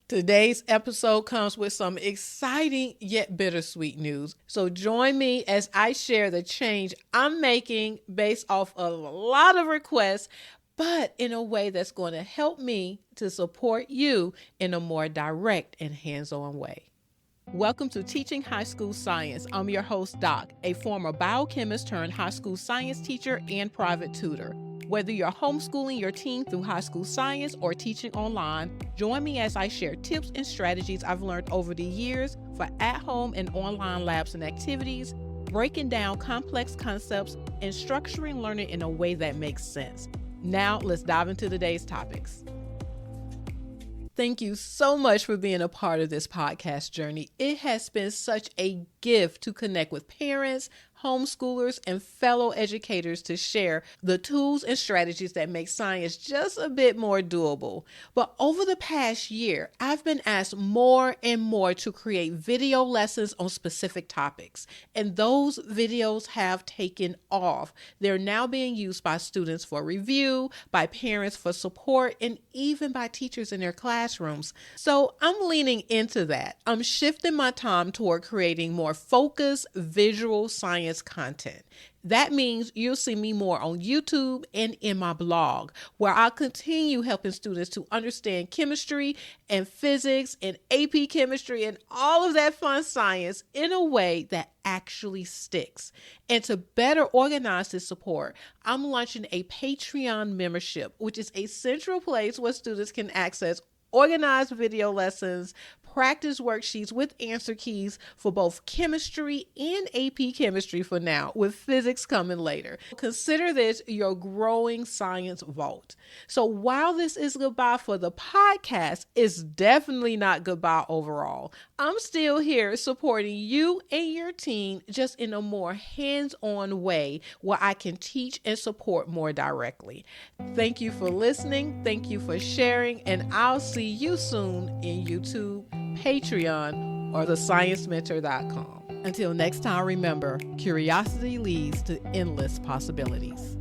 Today's episode comes with some exciting yet bittersweet news. So join me as I share the change I'm making based off a lot of requests, but in a way that's going to help me to support you in a more direct and hands-on way. Welcome to Teaching High School Science. I'm your host, Doc, a former biochemist turned high school science teacher and private tutor. Whether you're homeschooling your teen through high school science or teaching online, join me as I share tips and strategies I've learned over the years for at-home and online labs and activities, breaking down complex concepts and structuring learning in a way that makes sense. Now, let's dive into today's topics. Thank you so much for being a part of this podcast journey. It has been such a gift to connect with parents, homeschoolers, and fellow educators to share the tools and strategies that make science just a bit more doable. But over the past year, I've been asked more and more to create video lessons on specific topics, and those videos have taken off. They're now being used by students for review, by parents for support, and even by teachers in their classrooms. So I'm leaning into that. I'm shifting my time toward creating more focused visual science content. That means you'll see me more on YouTube and in my blog, where I'll continue helping students to understand chemistry and physics and AP chemistry and all of that fun science in a way that actually sticks. And to better organize this support, I'm launching a Patreon membership, which is a central place where students can access organized video lessons, practice worksheets with answer keys for both chemistry and AP chemistry for now, with physics coming later. Consider this your growing science vault. So while this is goodbye for the podcast, it's definitely not goodbye overall. I'm still here supporting you and your team, just in a more hands-on way where I can teach and support more directly. Thank you for listening. Thank you for sharing, and I'll see you soon in YouTube, Patreon, or thesciencementor.com. Until next time, remember, curiosity leads to endless possibilities.